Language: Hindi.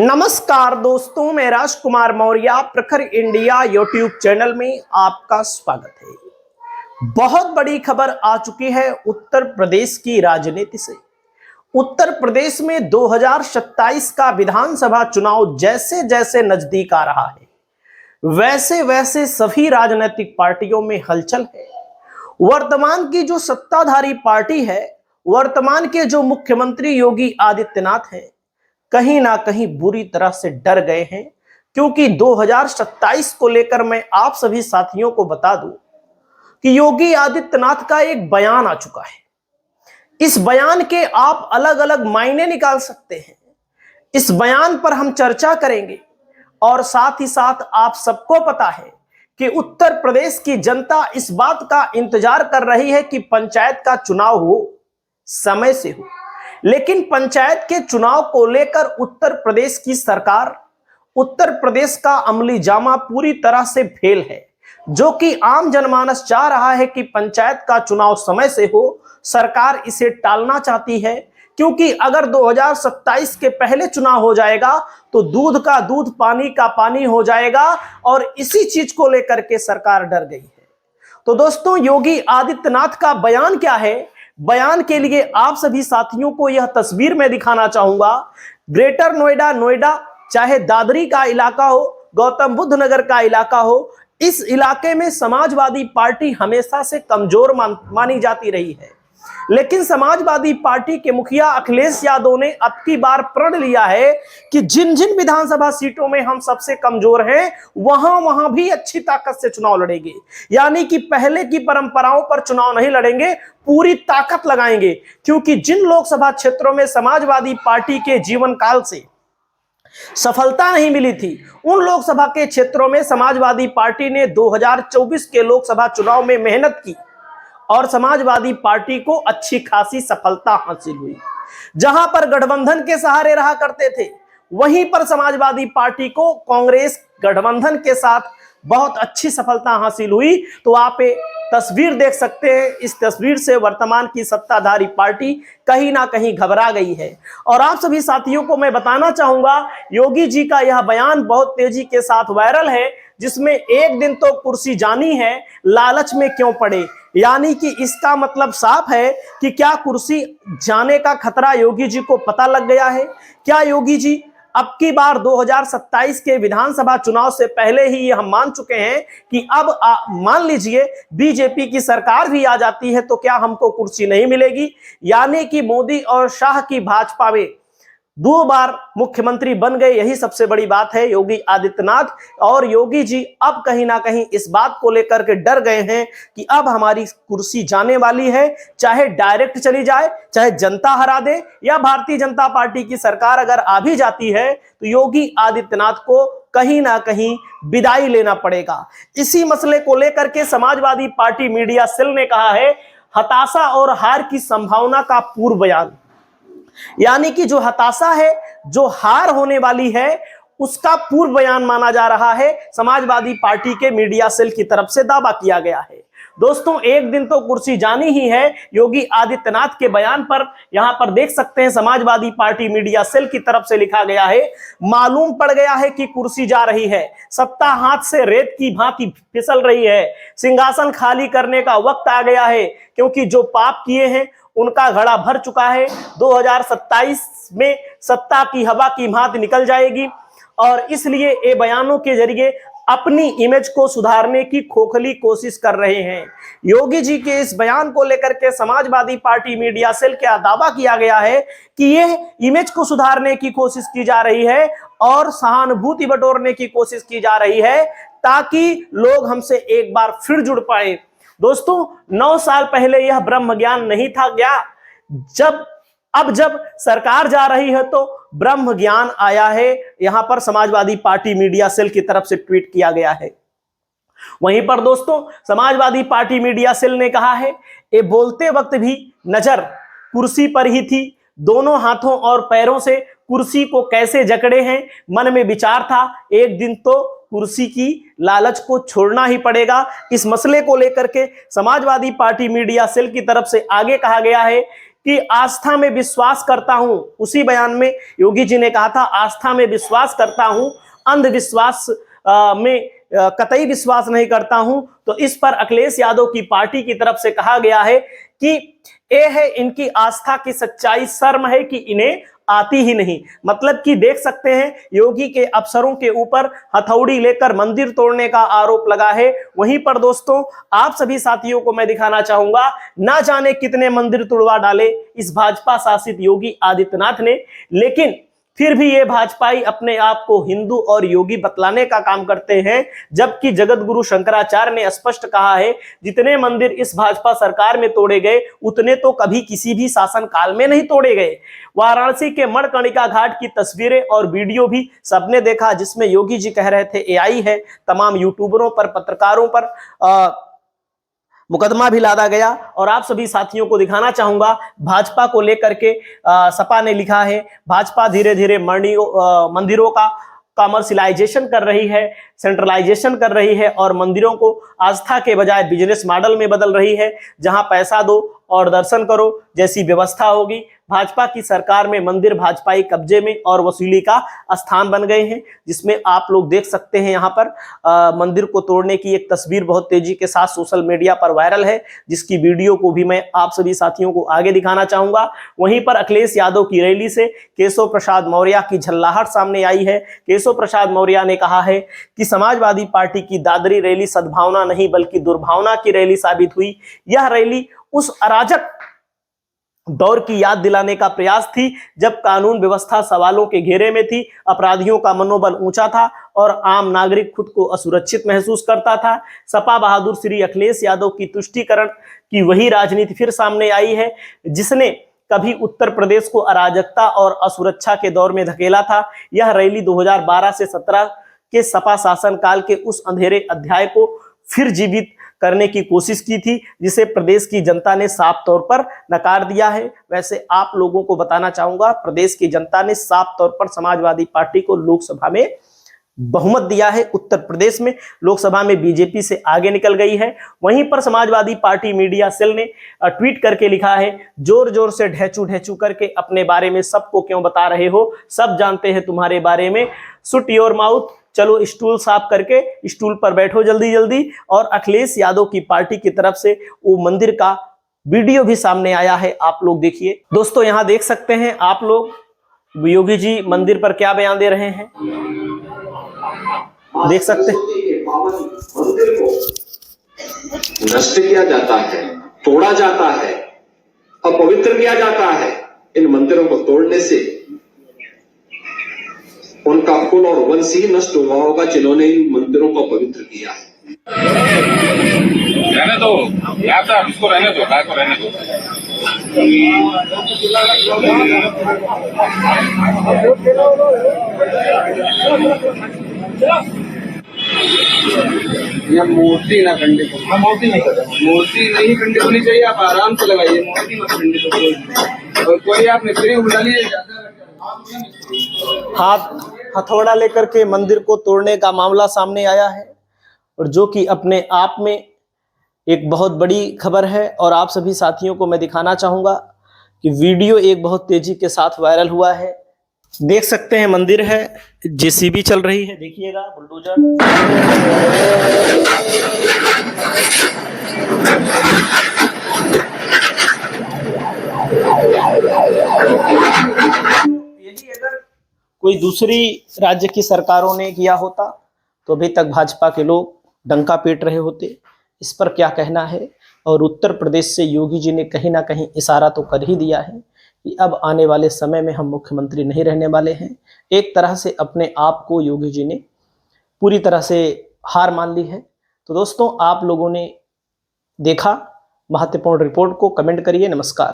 नमस्कार दोस्तों, मैं राजकुमार मौर्य प्रखर इंडिया यूट्यूब चैनल में आपका स्वागत है। बहुत बड़ी खबर आ चुकी है उत्तर प्रदेश की राजनीति से। उत्तर प्रदेश में 2027 का विधानसभा चुनाव जैसे जैसे नजदीक आ रहा है, वैसे वैसे सभी राजनीतिक पार्टियों में हलचल है। वर्तमान की जो सत्ताधारी पार्टी है, वर्तमान के जो मुख्यमंत्री योगी आदित्यनाथ हैं, कहीं ना कहीं बुरी तरह से डर गए हैं, क्योंकि 2027 को लेकर मैं आप सभी साथियों को बता दूं कि योगी आदित्यनाथ का एक बयान आ चुका है। इस बयान के आप अलग अलग मायने निकाल सकते हैं। इस बयान पर हम चर्चा करेंगे और साथ ही साथ आप सबको पता है कि उत्तर प्रदेश की जनता इस बात का इंतजार कर रही है कि पंचायत का चुनाव हो, समय से हो। लेकिन पंचायत के चुनाव को लेकर उत्तर प्रदेश की सरकार, उत्तर प्रदेश का अमली जामा पूरी तरह से फेल है, जो कि आम जनमानस चाह रहा है कि पंचायत का चुनाव समय से हो। सरकार इसे टालना चाहती है, क्योंकि अगर 2027 के पहले चुनाव हो जाएगा तो दूध का दूध, पानी का पानी हो जाएगा, और इसी चीज को लेकर के सरकार डर गई है। तो दोस्तों, योगी आदित्यनाथ का बयान क्या है, बयान के लिए आप सभी साथियों को यह तस्वीर मैं दिखाना चाहूंगा। ग्रेटर नोएडा, नोएडा चाहे दादरी का इलाका हो, गौतम बुद्ध नगर का इलाका हो, इस इलाके में समाजवादी पार्टी हमेशा से कमजोर मानी जाती रही है। लेकिन समाजवादी पार्टी के मुखिया अखिलेश यादव ने अब की बार प्रण लिया है कि जिन जिन विधानसभा सीटों में हम सबसे कमजोर हैं, वहां वहां भी अच्छी ताकत से चुनाव लड़ेंगे। यानी कि पहले की परंपराओं पर चुनाव नहीं लड़ेंगे, पूरी ताकत लगाएंगे। क्योंकि जिन लोकसभा क्षेत्रों में समाजवादी पार्टी के जीवन काल से सफलता नहीं मिली थी, उन लोकसभा के क्षेत्रों में समाजवादी पार्टी ने 2024 के लोकसभा चुनाव में मेहनत की और समाजवादी पार्टी को अच्छी खासी सफलता हासिल हुई। जहां पर गठबंधन के सहारे रहा करते थे, वहीं पर समाजवादी पार्टी को कांग्रेस गठबंधन के साथ बहुत अच्छी सफलता हासिल हुई। तो आप तस्वीर देख सकते हैं। इस तस्वीर से वर्तमान की सत्ताधारी पार्टी कहीं ना कहीं घबरा गई है। और आप सभी साथियों को मैं बताना चाहूंगा, योगी जी का यह बयान बहुत तेजी के साथ वायरल है, जिसमें एक दिन तो कुर्सी जानी है, लालच में क्यों पड़े। यानी कि इसका मतलब साफ है कि क्या कुर्सी जाने का खतरा योगी जी को पता लग गया है। क्या योगी जी अब की बार 2027 के विधानसभा चुनाव से पहले ही ये हम मान चुके हैं कि अब मान लीजिए बीजेपी की सरकार भी आ जाती है तो क्या हमको कुर्सी नहीं मिलेगी। यानी कि मोदी और शाह की भाजपा में 2 बार मुख्यमंत्री बन गए, यही सबसे बड़ी बात है योगी आदित्यनाथ। और योगी जी अब कहीं ना कहीं इस बात को लेकर के डर गए हैं कि अब हमारी कुर्सी जाने वाली है, चाहे डायरेक्ट चली जाए, चाहे जनता हरा दे, या भारतीय जनता पार्टी की सरकार अगर आ भी जाती है तो योगी आदित्यनाथ को कहीं ना कहीं विदाई लेना पड़ेगा। इसी मसले को लेकर के समाजवादी पार्टी मीडिया सेल ने कहा है, हताशा और हार की संभावना का पूर्व बयान। यानी कि जो हताशा है, जो हार होने वाली है, उसका पूर्व बयान माना जा रहा है। समाजवादी पार्टी के मीडिया सेल की तरफ से दावा किया गया है। दोस्तों, एक दिन तो कुर्सी जानी ही है। योगी आदित्यनाथ के बयान पर यहां पर देख सकते हैं, समाजवादी पार्टी मीडिया सेल की तरफ से लिखा गया है, मालूम पड़ गया है कि कुर्सी जा रही है, सत्ता हाथ से रेत की भांति फिसल रही है, सिंहासन खाली करने का वक्त आ गया है, क्योंकि जो पाप किए हैं उनका घड़ा भर चुका है। 2027 में सत्ता की हवा की भांति निकल जाएगी, और इसलिए ये बयानों के जरिए अपनी इमेज को सुधारने की खोखली कोशिश कर रहे हैं। योगी जी के इस बयान को लेकर के समाजवादी पार्टी मीडिया सेल का दावा किया गया है कि यह इमेज को सुधारने की कोशिश की जा रही है और सहानुभूति बटोरने की कोशिश की जा रही है, ताकि लोग हमसे एक बार फिर जुड़ पाए। दोस्तों, 9 साल पहले यह ब्रह्म ज्ञान नहीं था क्या? जब सरकार जा रही है तो ब्रह्म ज्ञान आया है। यहां पर समाजवादी पार्टी मीडिया सेल की तरफ से ट्वीट किया गया है। वहीं पर दोस्तों, समाजवादी पार्टी मीडिया सेल ने कहा है, ये बोलते वक्त भी नजर कुर्सी पर ही थी, दोनों हाथों और पैरों से कुर्सी को कैसे जकड़े हैं, मन में विचार था, एक दिन तो कुर्सी की लालच को छोड़ना ही पड़ेगा। इस मसले को लेकर के समाजवादी पार्टी मीडिया सेल की तरफ से आगे कहा गया है कि आस्था में विश्वास करता हूं, उसी बयान में योगी जी ने कहा था आस्था में विश्वास करता हूं, अंधविश्वास में कतई विश्वास नहीं करता हूं। तो इस पर अखिलेश यादव की पार्टी की तरफ से कहा गया है कि ये है इनकी आस्था की सच्चाई, शर्म है कि इन्हें आती ही नहीं। मतलब कि देख सकते हैं योगी के अफसरों के ऊपर हथौड़ी लेकर मंदिर तोड़ने का आरोप लगा है। वहीं पर दोस्तों आप सभी साथियों को मैं दिखाना चाहूंगा, ना जाने कितने मंदिर तुड़वा डाले इस भाजपा शासित योगी आदित्यनाथ ने, लेकिन फिर भी ये भाजपाई अपने आप को हिंदू और योगी बतलाने का काम करते हैं, जबकि जगत गुरु शंकराचार्य ने स्पष्ट कहा है जितने मंदिर इस भाजपा सरकार में तोड़े गए उतने तो कभी किसी भी शासन काल में नहीं तोड़े गए। वाराणसी के मणिकर्णिका घाट की तस्वीरें और वीडियो भी सबने देखा, जिसमें योगी जी कह रहे थे एआई है, तमाम यूट्यूबरों पर, पत्रकारों पर मुकदमा भी लादा गया। और आप सभी साथियों को दिखाना चाहूंगा भाजपा को लेकर के सपा ने लिखा है भाजपा धीरे धीरे मंदिरों का कमर्शियलाइजेशन कर रही है, सेंट्रलाइजेशन कर रही है और मंदिरों को आस्था के बजाय बिजनेस मॉडल में बदल रही है, जहां पैसा दो और दर्शन करो जैसी व्यवस्था होगी। भाजपा की सरकार में मंदिर भाजपाई कब्जे में और वसूली का स्थान बन गए हैं, जिसमें आप लोग देख सकते हैं यहाँ पर मंदिर को तोड़ने की एक तस्वीर बहुत तेजी के साथ सोशल मीडिया पर वायरल है, जिसकी वीडियो को भी मैं आप सभी साथियों को आगे दिखाना चाहूंगा। वहीं पर अखिलेश यादव की रैली से केशव प्रसाद मौर्य की झल्लाहट सामने आई है। केशव प्रसाद मौर्य ने कहा है कि समाजवादी पार्टी की दादरी रैली सद्भावना नहीं बल्कि दुर्भावना की रैली साबित हुई। यह रैली उस अराजक दौर की याद दिलाने का प्रयास थी जब कानून व्यवस्था सवालों के घेरे में थी, अपराधियों का मनोबल ऊंचा था और आम नागरिक खुद को असुरक्षित महसूस करता था। सपा बहादुर श्री अखिलेश यादव की तुष्टीकरण की वही राजनीति फिर सामने आई है जिसने कभी उत्तर प्रदेश को अराजकता और असुरक्षा के दौर में धकेला था। यह रैली 2012 से 17 के सपा शासनकाल के उस अंधेरे अध्याय को फिर जीवित करने की कोशिश की थी, जिसे प्रदेश की जनता ने साफ तौर पर नकार दिया है। वैसे आप लोगों को बताना चाहूंगा प्रदेश की जनता ने साफ तौर पर समाजवादी पार्टी को लोकसभा में बहुमत दिया है। उत्तर प्रदेश में लोकसभा में बीजेपी से आगे निकल गई है। वहीं पर समाजवादी पार्टी मीडिया सेल ने ट्वीट करके लिखा है, जोर जोर से ढेचू ढेचू करके अपने बारे में सबको क्यों बता रहे हो, सब जानते हैं तुम्हारे बारे में, शट योर माउथ, चलो स्टूल साफ करके स्टूल पर बैठो जल्दी जल्दी। और अखिलेश यादव की पार्टी की तरफ से वो मंदिर का वीडियो भी सामने आया है, आप लोग देखिए। दोस्तों यहां देख सकते हैं आप लोग योगी जी मंदिर पर क्या बयान दे रहे हैं, देख सकते हैं। मंदिर को नष्ट किया जाता है, तोड़ा जाता है, अपवित्र किया जाता है। इन मंदिरों को तोड़ने से उनका कुल और वंश ही नष्ट हुआ होगा जिन्होंने इन मंदिरों को पवित्र किया है। रहने दो यार साहब, इसको रहने दो, गाय को रहने दो। या मूर्ति ना खंडित हो, मूर्ति नहीं कर मूर्ति नहीं खंडित होनी चाहिए। आप आराम से लगाइए, मूर्ति मत खंडित हो। और कोई आप मिस्त्री उठा लीजिए, हाथ हथौड़ा लेकर के मंदिर को तोड़ने का मामला सामने आया है, और जो कि अपने आप में एक बहुत बड़ी खबर है। और आप सभी साथियों को मैं दिखाना चाहूंगा कि वीडियो एक बहुत तेजी के साथ वायरल हुआ है। देख सकते हैं मंदिर है, जेसीबी चल रही है, देखिएगा बुलडोजर। यही अगर कोई दूसरी राज्य की सरकारों ने किया होता तो अभी तक भाजपा के लोग डंका पीट रहे होते। इस पर क्या कहना है? और उत्तर प्रदेश से योगी जी ने कहीं ना कहीं इशारा तो कर ही दिया है कि अब आने वाले समय में हम मुख्यमंत्री नहीं रहने वाले हैं। एक तरह से अपने आप को योगी जी ने पूरी तरह से हार मान ली है। तो दोस्तों आप लोगों ने देखा महत्वपूर्ण रिपोर्ट को, कमेंट करिए। नमस्कार।